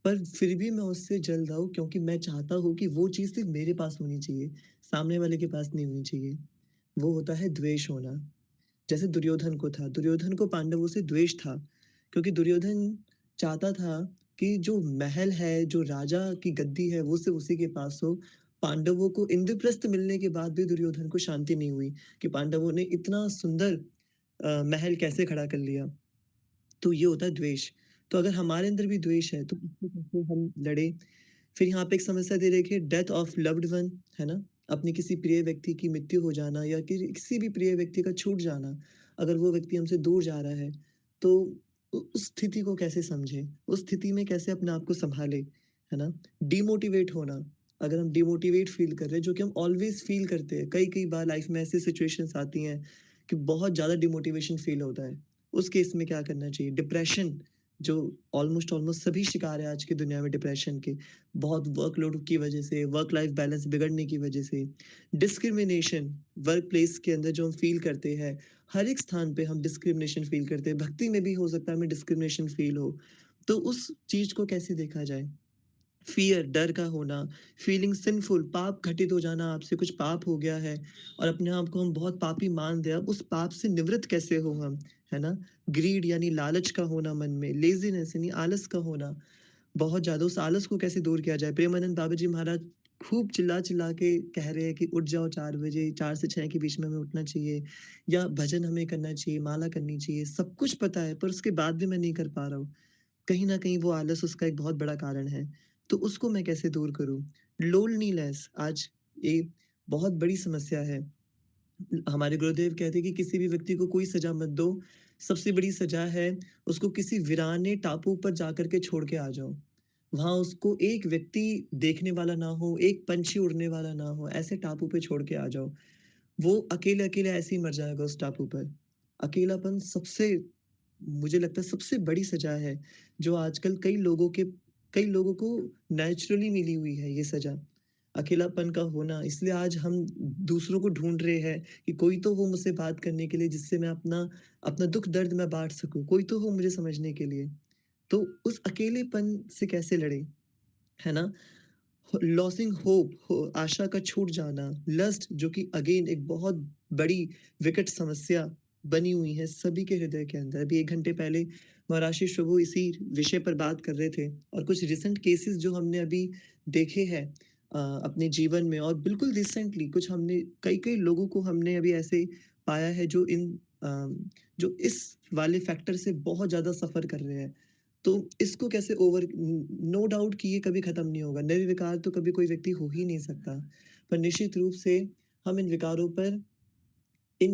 पर फिर भी मैं उससे जल रहा हूँ क्योंकि मैं चाहता हूँ कि वो चीज़ सिर्फ़ मेरे पास होनी चाहिए, सामने वाले के पास नहीं होनी चाहिए। वो होता है द्वेष होना। जैसे दुर्योधन को था, दुर्योधन को पांडवों से द्वेष था, क्योंकि दुर्योधन चाहता था कि जो महल है, जो राजा की गद्दी है, वो सिर्फ़ उसी के पास हो। पांडवों को इंद्रप्रस्थ मिलने के बाद भी दुर्योधन को शांति नहीं हुई कि पांडवों ने इतना सुंदर महल कैसे खड़ा कर लिया। तो ये होता है द्वेष। तो अगर हमारे अंदर भी द्वेष है, तो उससे कैसे हम लड़ें? फिर यहाँ पे एक समस्या दे रखी है डेथ ऑफ लव्ड वन, है ना? अपने किसी प्रिय व्यक्ति की मृत्यु हो जाना या किसी भी प्रिय व्यक्ति का छूट जाना, अगर वो व्यक्ति हमसे दूर जा रहा है, तो उस स्थिति को कैसे समझें? उस स्थिति में कैसे अपने आप को सँभालें, है ना? डिमोटिवेट होना, अगर हम डिमोटिवेट फ़ील कर रहे हैं, जो कि हम ऑलवेज़ फ़ील करते हैं, कई-कई बार लाइफ़ में ऐसी सिचुएशंस आती हैं कि बहुत ज़्यादा डिमोटिवेशन फ़ील होता है। उस केस में क्या करना चाहिए? डिप्रेशन, जो ऑलमोस्ट ऑलमोस्ट सभी शिकार हैं आज की दुनिया में डिप्रेशन के। बहुत वर्कलोड की वजह से, वर्क लाइफ बैलेंस बिगड़ने की वजह से, डिस्क्रिमिनेशन वर्क प्लेस के अंदर जो हम फ़ील करते हैं, हर एक स्थान पे हम डिस्क्रिमिनेशन फ़ील करते हैं। भक्ति में भी हो सकता है हमें डिस्क्रिमिनेशन फ़ील हो। तो उस चीज़ को कैसे देखा जाए? फ़ियर, डर का होना, फ़ीलिंग सिनफुल, पाप घटित हो जाना, आपसे कुछ पाप हो गया है और अपने आप को हम बहुत पापी मान रहे हैं, अब उस पाप से निवृत्त कैसे हों हम, है ना? ग्रीड यानी लालच का होना मन में, लेज़ीनेस यानी आलस का होना, बहुत ज़्यादा उस आलस को कैसे दूर किया जाए? प्रेमानंद बाबा जी महाराज खूब चिल्ला-चिल्ला के कह रहे हैं कि उठ जाओ 4 बजे, 4 से 6 के बीच में हमें उठना चाहिए या भजन हमें करना चाहिए, माला करनी चाहिए, सब कुछ पता है, पर उसके बाद भी मैं नहीं कर पा रहा हूँ। कहीं न कहीं वो आलस उसका एक बहुत बड़ा कारण है। तो उसको मैं कैसे दूर करूँ? लोनलीनेस आज ये बहुत बड़ी समस्या है। हमारे गुरुदेव कहते हैं कि किसी भी व्यक्ति को कोई सज़ा मत दो, सबसे बड़ी सज़ा है उसको किसी वीराने टापू पर जाकर के छोड़ के आ जाओ। वहाँ उसको एक व्यक्ति देखने वाला ना हो, एक पंछी उड़ने वाला ना हो, ऐसे टापू पे छोड़ के आ जाओ। वो अकेले-अकेले ऐसे ही मर जाएगा उस टापू पर। अकेलापन सबसे मुझे लगता है सबसे बड़ी सज़ा है, जो आजकल कई लोगों को नेचुरली मिली हुई है ये सज़ा। अकेलापन का होना, इसलिए आज हम दूसरों को ढूँढ रहे हैं कि कोई तो हो मुझसे बात करने के लिए जिससे मैं अपना अपना दुःख-दर्द मैं बाँट सकूँ, कोई तो हो मुझे समझने के लिए। तो उस अकेलेपन से कैसे लड़ें, है ना? लॉसिंग होप हो आशा का छूट जाना, लस्ट जो कि अगेन एक बहुत बड़ी विकट समस्या बनी हुई है सभी के हृदय के अंदर। अभी 1 घंटे पहले महर्षि शुभू इसी विषय पर बात कर रहे थे और कुछ रिसेंट केसेस जो हमने अभी देखे हैं अपने जीवन में और बिल्कुल रिसेंटली कुछ हमने कई-कई लोगों को हमने अभी ऐसे पाया है जो जो इस वाले फैक्टर से बहुत ज़्यादा सफ़र कर रहे हैं। तो इसको कैसे नो डाउट कि ये कभी खत्म नहीं होगा। निर्विकार तो कभी कोई व्यक्ति हो ही नहीं सकता। पर निश्चित रूप से हम इन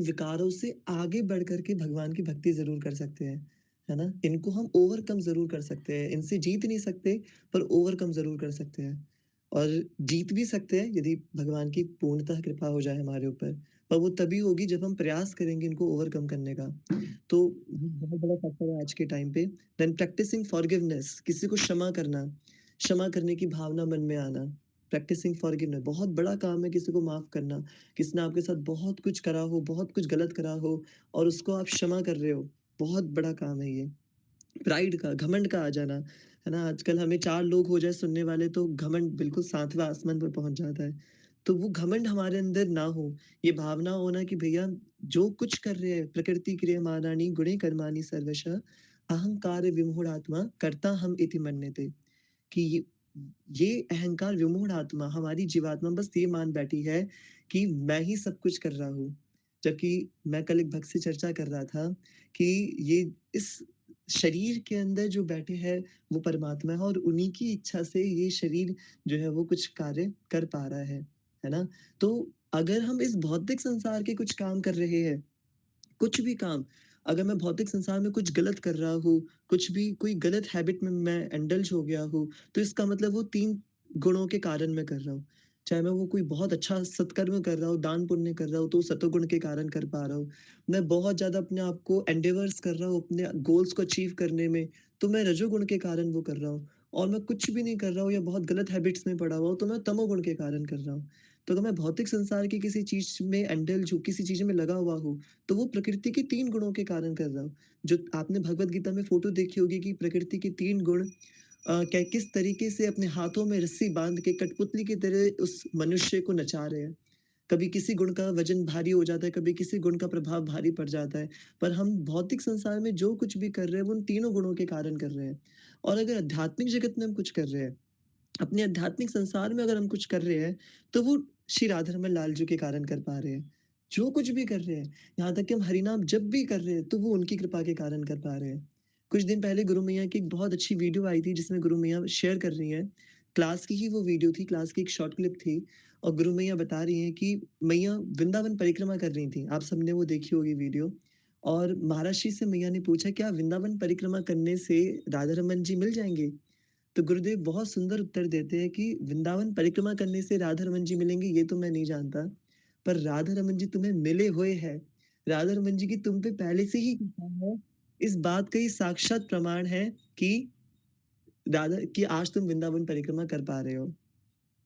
विकारों से आगे बढ़ कर के भगवान की भक्ति ज़रूर कर सकते हैं, है ना? इनको हम ओवरकम ज़रूर कर सकते हैं। इनसे जीत नहीं सकते, पर ओवरकम ज़रूर कर सकते हैं। और जीत भी सकते हैं यदि भगवान की पूर्णतः कृपा हो जाए हमारे ऊपर। पर वो तभी होगी जब हम प्रयास करेंगे इनको ओवरकम करने का। तो ये बहुत बड़ा फैक्टर है आज के टाइम पे। देन प्रैक्टिसिंग फॉरगिवनेस, किसी को क्षमा करने की भावना मन में आना। प्रैक्टिसिंग फॉरगिवनेस बहुत बड़ा काम है किसी को माफ़ करना। किसी ने आपके साथ बहुत कुछ करा हो, बहुत कुछ गलत करा हो और उसको आप क्षमा कर रहे हो, बहुत बड़ा काम है ये। प्राइड का, घमंड का आ जाना, है ना? आजकल हमें 4 लोग हो जाए सुनने वाले तो घमंड बिल्कुल 7वें आसमान पर पहुँच जाता है। तो वो घमंड हमारे अंदर ना हो, ये भावना होना कि भैया जो कुछ कर रहे हैं, प्रकृति क्रियमाणानि गुणे कर्माणि सर्वशः अहंकार विमूढ़ात्मा कर्ता हम इति मन्यते। कि ये अहंकार विमूढ़ आत्मा, हमारी जीवात्मा बस ये मान बैठी है कि मैं ही सब कुछ कर रहा हूँ। जबकि मैं कल एक भक्त से चर्चा कर रहा था कि ये इस शरीर के अंदर जो बैठे हैं वो परमात्मा है और उन्हीं की इच्छा से ये शरीर जो है वो कुछ कार्य कर पा रहा है ना? तो अगर हम इस भौतिक संसार के कुछ काम कर रहे हैं, कुछ भी काम, अगर मैं भौतिक संसार में कुछ गलत कर रहा हूँ, कुछ भी कोई गलत हैबिट में मैं इंडल्ज हो गया हूँ, तो इसका मतलब वो 3 गुणों के कारण मैं कर रहा हूँ। चाहे मैं वो कोई बहुत अच्छा सत्कर्म कर रहा हूँ, दान-पुण्य कर रहा हूँ, तो सतोगुण के कारण कर पा रहा हूँ। मैं बहुत ज़्यादा अपने आप को एंडेवर्स कर रहा हूँ, अपने गोल्स को अचीव करने में, तो मैं रजोगुण के कारण वो कर रहा हूँ। और मैं कुछ भी नहीं कर रहा हूँ या बहुत गलत हैबिट्स में पड़ा हुआ हूँ, तो मैं तमोगुण के कारण कर रहा हूँ। तो अगर मैं भौतिक संसार की किसी चीज़ में इंडल्ज हूँ, किसी चीज़ में लगा हुआ हूँ, तो वो प्रकृति के 3 गुणों के कारण कर रहा हूँ। जो आपने भगवत गीता में फ़ोटो देखी होगी कि प्रकृति के 3 गुण कै किस तरीके से अपने हाथों में रस्सी बाँध के कठपुतली की तरह उस मनुष्य को नचा रहे हैं। कभी किसी गुण का वज़न भारी हो जाता है, कभी किसी गुण का प्रभाव भारी पड़ जाता है। पर हम भौतिक संसार में जो कुछ भी कर रहे हैं, वो उन तीनों गुणों के कारण कर रहे हैं। और अगर आध्यात्मिक जगत में हम कुछ कर रहे हैं, अपने आध्यात्मिक संसार में अगर हम कुछ कर रहे हैं, तो वो श्री राधारमण लाल जी के कारण कर पा रहे हैं। जो कुछ भी कर रहे हैं, यहाँ तक कि हम हरिनाम जप भी कर रहे हैं, तो वो उनकी कृपा के कारण कर पा रहे हैं। कुछ दिन पहले गुरु मैया की एक बहुत अच्छी वीडियो आई थी, जिसमें गुरु मैया शेयर कर रही हैं, क्लास की ही वो वीडियो थी, क्लास की एक शॉर्ट क्लिप थी और गुरु मैया बता रही हैं कि मैया वृंदावन परिक्रमा कर रही थीं। आप सबने वो देखी होगी वीडियो और महाराज जी से मैया ने पूछा, "क्या वृंदावन परिक्रमा करने से राधारमण जी मिल जाएँगे?" तो गुरुदेव बहुत सुंदर उत्तर देते हैं कि वृंदावन परिक्रमा करने से राधा रमन जी मिलेंगे ये तो मैं नहीं जानता, पर राधा रमन जी तुम्हें मिले हुए हैं। राधा रमन जी की तुम पे पहले से ही कृपा है। इस बात का ये साक्षात प्रमाण है कि राधा कि आज तुम वृंदावन परिक्रमा कर पा रहे हो।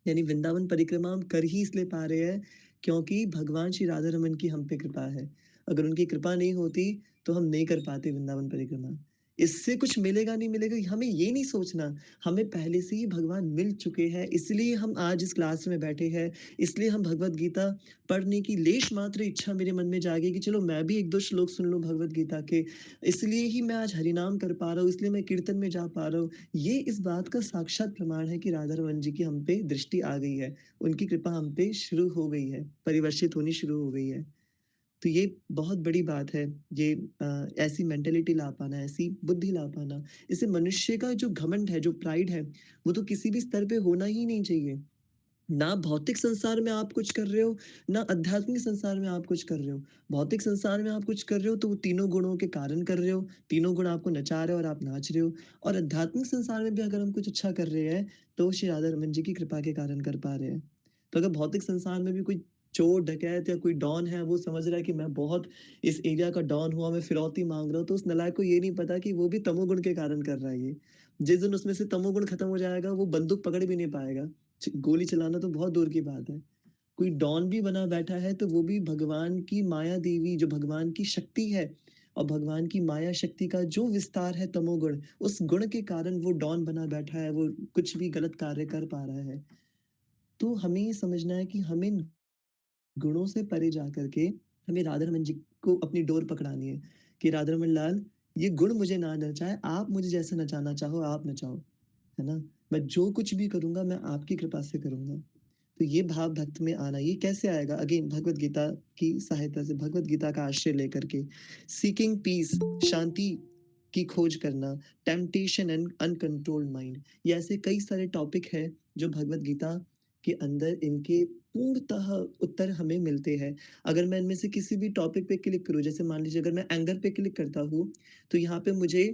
यानी वृंदावन परिक्रमा हम कर ही इसलिए पा रहे हैं क्योंकि भगवान श्री राधा रमन की हम पे कृपा है। अगर उनकी कृपा नहीं होती तो हम नहीं कर पाते वृंदावन परिक्रमा। इससे कुछ मिलेगा नहीं मिलेगा हमें ये नहीं सोचना, हमें पहले से ही भगवान मिल चुके हैं इसलिए हम आज इस क्लास में बैठे हैं, इसलिए हम भगवत गीता पढ़ने की लेश मात्र इच्छा मेरे मन में जागी कि चलो मैं भी 1-2 श्लोक सुन लूँ भगवत गीता के। इसलिए ही मैं आज हरिनाम कर पा रहा हूँ, इसलिए मैं कीर्तन में जा पा रहा हूँ। ये इस बात का साक्षात प्रमाण है कि राधा रमन जी की हम पे दृष्टि आ गई है। उनकी कृपा हम पे शुरू हो गई है, परिवर्षित होनी शुरू हो गई है। तो ये बहुत बड़ी बात है, ये ऐसी मेंटालिटी ला पाना, ऐसी बुद्धि ला पाना। इससे मनुष्य का जो घमंड है, जो प्राइड है, वो तो किसी भी स्तर पे होना ही नहीं चाहिए। ना भौतिक संसार में आप कुछ कर रहे हो, ना आध्यात्मिक संसार में आप कुछ कर रहे हो। भौतिक संसार में आप कुछ कर रहे हो तो वो तीनों गुणों के कारण कर रहे हो, तीनों गुण आपको नचा रहे हो और आप नाच रहे हो। और आध्यात्मिक संसार में भी अगर हम कुछ अच्छा कर रहे हैं, तो श्री राधा रमन जी की कृपा के कारण कर पा रहे हैं। तो अगर भौतिक संसार में भी कोई चोर, डकैत या कोई डॉन है, वो समझ रहा है कि मैं बहुत इस एरिया का डॉन हूँ, मैं फिरौती माँग रहा हूँ, तो उस नालायक को ये नहीं पता कि वो भी तमोगुण के कारण कर रहा है ये। जिस दिन उसमें से तमोगुण खत्म हो जाएगा, वो बंदूक पकड़ भी नहीं पाएगा। गोली चलाना तो बहुत दूर की बात है। कोई डॉन भी बना बैठा है तो वो भी भगवान की माया देवी जो भगवान की शक्ति है और भगवान की माया शक्ति का जो विस्तार है तमोगुण, उस गुण के कारण वो डॉन बना बैठा है, वो कुछ भी गलत कार्य कर पा रहा है। तो हमें ये समझना है कि हमें इन गुणों से परे जाकर के हमें राधारमण जी को अपनी डोर पकड़ानी है कि राधारमण लाल, ये गुण मुझे ना नचाए, आप मुझे जैसे नचाना चाहो आप नचाओ, है ना? मैं जो कुछ भी करूँगा मैं आपकी कृपा से करूँगा। तो ये भाव भक्त में आना, ये कैसे आएगा? अगेन भगवत गीता की सहायता से, भगवत गीता का आश्रय लेकर के। सीकिंग पीस, शांति की खोज करना, टेम्पटेशन एंड अनकंट्रोल्ड माइंड, ये ऐसे कई सारे टॉपिक हैं जो भगवत गीता के अंदर इनके पूर्णतः उत्तर हमें मिलते हैं। अगर मैं इनमें से किसी भी टॉपिक पे क्लिक करूँ, जैसे मान लीजिए अगर मैं एंगर पे क्लिक करता हूँ, तो यहाँ पे मुझे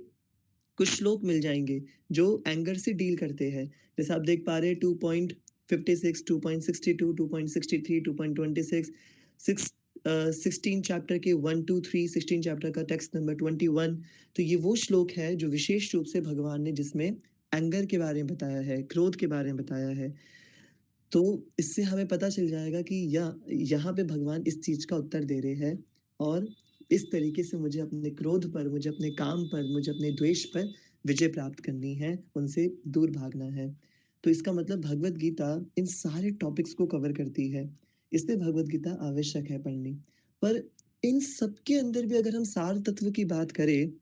कुछ श्लोक मिल जाएँगे, जो एंगर से डील करते हैं। जैसे आप देख पा रहे हैं 2.56, 2.62, 2.63, 2.26, 16 चैप्टर के 1, 2, 3, 16 चैप्टर का टेक्स्ट नंबर 21। तो ये वो श्लोक है जो विशेष रूप से भगवान ने जिसमें एंगर के बारे में बताया है, क्रोध के बारे में बताया है। तो इससे हमें पता चल जाएगा कि यहाँ पे भगवान इस चीज़ का उत्तर दे रहे हैं और इस तरीके से मुझे अपने क्रोध पर, मुझे अपने काम पर, मुझे अपने द्वेष पर विजय प्राप्त करनी है, उनसे दूर भागना है। तो इसका मतलब भगवत गीता इन सारे टॉपिक्स को कवर करती है, इसलिए भगवत गीता आवश्यक है पढ़नी। पर इन सब के अंदर भी अगर हम सार तत्व की बात करें,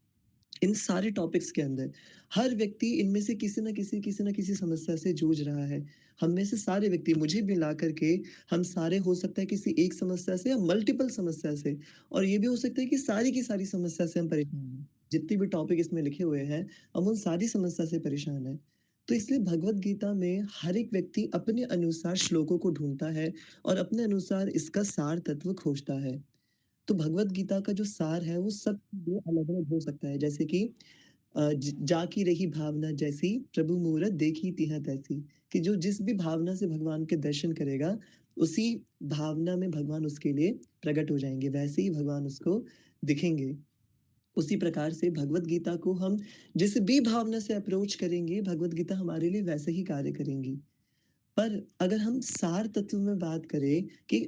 इन सारे टॉपिक्स के अंदर हर व्यक्ति इनमें से किसी न किसी समस्या से जूझ रहा है। हम में से सारे व्यक्ति मुझे मिला करके हम सारे हो सकता है किसी एक समस्या से या मल्टीपल समस्या से और ये भी हो सकता है कि सारी की सारी समस्या से हम परेशान हैं। जितनी भी टॉपिक इसमें लिखे हुए हैं, हम उन सारी समस्या से परेशान हैं। तो इसलिए भगवत गीता में हर एक व्यक्ति अपने अनुसार श्लोकों को ढूँढता है और अपने अनुसार इसका सार तत्व खोजता है। तो भगवत गीता का जो सार है वो सब लिए अलग-अलग हो सकता है जैसे कि ज जाकी रही भावना जैसी प्रभु मूरत देखी तिह तैसी, कि जो जिस भी भावना से भगवान के दर्शन करेगा, उसी भावना में भगवान उसके लिए प्रकट हो जाएँगे, वैसे ही भगवान उसको दिखेंगे। उसी प्रकार से भगवत गीता को हम जिस भी भावना से अप्रोच करेंगे, भगवत गीता हमारे लिए वैसे ही कार्य करेंगी। पर अगर हम सार तत्व में बात करें कि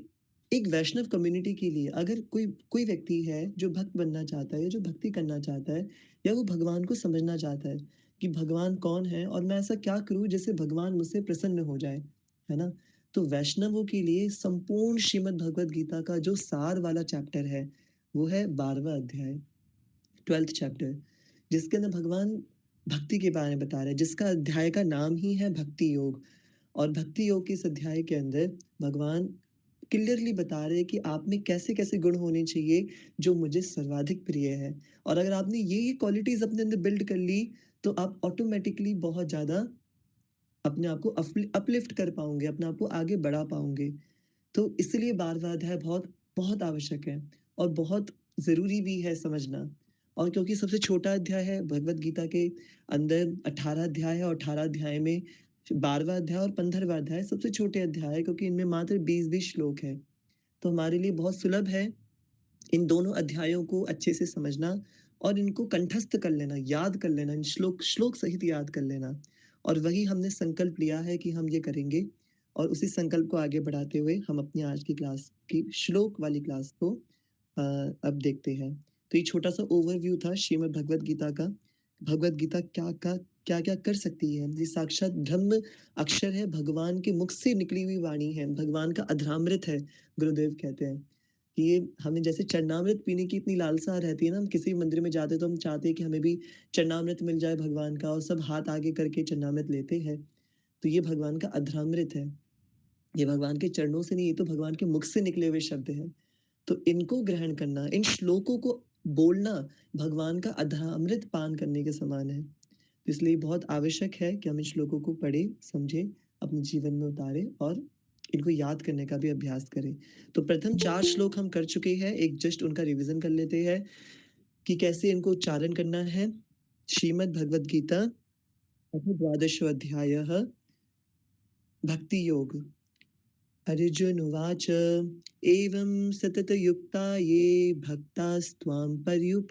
एक वैष्णव कम्युनिटी के लिए अगर कोई कोई व्यक्ति है जो भक्त बनना चाहता है या जो भक्ति करना चाहता है या वो भगवान को समझना चाहता है कि भगवान कौन है और मैं ऐसा क्या करूँ जिससे भगवान मुझसे प्रसन्न हो जाए, है ना? तो वैष्णवों के लिए संपूर्ण श्रीमद् भगवद गीता का जो सार वाला चैप्टर है, वो है 12वाँ अध्याय, 12th चैप्टर, जिसके अंदर भगवान भक्ति के बारे में बता रहे हैं, जिसका अध्याय का नाम ही है भक्ति योग। और भक्ति योग के इस अध्याय के अंदर भगवान क्लियरली बता रहे हैं कि आप में कैसे-कैसे गुण होने चाहिए जो मुझे सर्वाधिक प्रिय है। और अगर आपने ये क्वालिटीज़ अपने अंदर बिल्ड कर ली, तो आप ऑटोमैटिकली बहुत ज़्यादा अपने आप को अपलिफ्ट कर पाओगे, अपने आप को आगे बढ़ा पाओगे। तो इसलिए 12वाँ अध्याय बहुत बहुत आवश्यक है और बहुत ज़रूरी भी है समझना। और क्योंकि सबसे छोटा अध्याय है, भगवद गीता के अंदर 18 अध्याय है और 18 अध्याय में 12वाँ अध्याय और 15वाँ अध्याय सबसे छोटे अध्याय है, क्योंकि इनमें मात्र 20-20 श्लोक हैं। तो हमारे लिए बहुत सुलभ है इन दोनों अध्यायों को अच्छे से समझना और इनको कंठस्थ कर लेना, याद कर लेना, इन श्लोक श्लोक सहित याद कर लेना। और वही हमने संकल्प लिया है कि हम ये करेंगे और उसी संकल्प को आगे बढ़ाते हुए हम अपनी आज की क्लास की श्लोक वाली क्लास को अब देखते हैं। तो ये छोटा-सा ओवरव्यू था श्रीमद् भगवद गीता का। भगवद गीता क्या-क्या कर सकती है? ये साक्षात ब्रह्म अक्षर है, भगवान के मुख से निकली हुई वाणी है, भगवान का अधरामृत है, गुरुदेव कहते हैं। कि ये हमें जैसे चरणामृत पीने की इतनी लालसा रहती है ना, हम किसी मंदिर में जाते हैं तो हम चाहते हैं कि हमें भी चरणामृत मिल जाए भगवान का, और सब हाथ आगे करके चरणामृत लेते हैं। तो ये भगवान का अधरामृत है। ये भगवान के चरणों से नहीं, ये तो भगवान के मुख से निकले हुए शब्द हैं। तो इनको ग्रहण करना, इन श्लोकों को बोलना भगवान का अधरामृत पान करने के समान है। तो इसलिए बहुत आवश्यक है कि हम इन श्लोकों को पढ़ें, समझें, अपने जीवन में उतारें और इनको याद करने का भी अभ्यास करें। तो प्रथम 4 श्लोक हम कर चुके हैं, एक जस्ट उनका रिवीजन कर लेते हैं कि कैसे इनको उच्चारण करना है। श्रीमद् भगवद गीता अथ द्वादशो अध्यायः भक्ति योग। अर्जुन उवाच एवं सततयुक्ता ये भक्तास्त्वां पर्युपा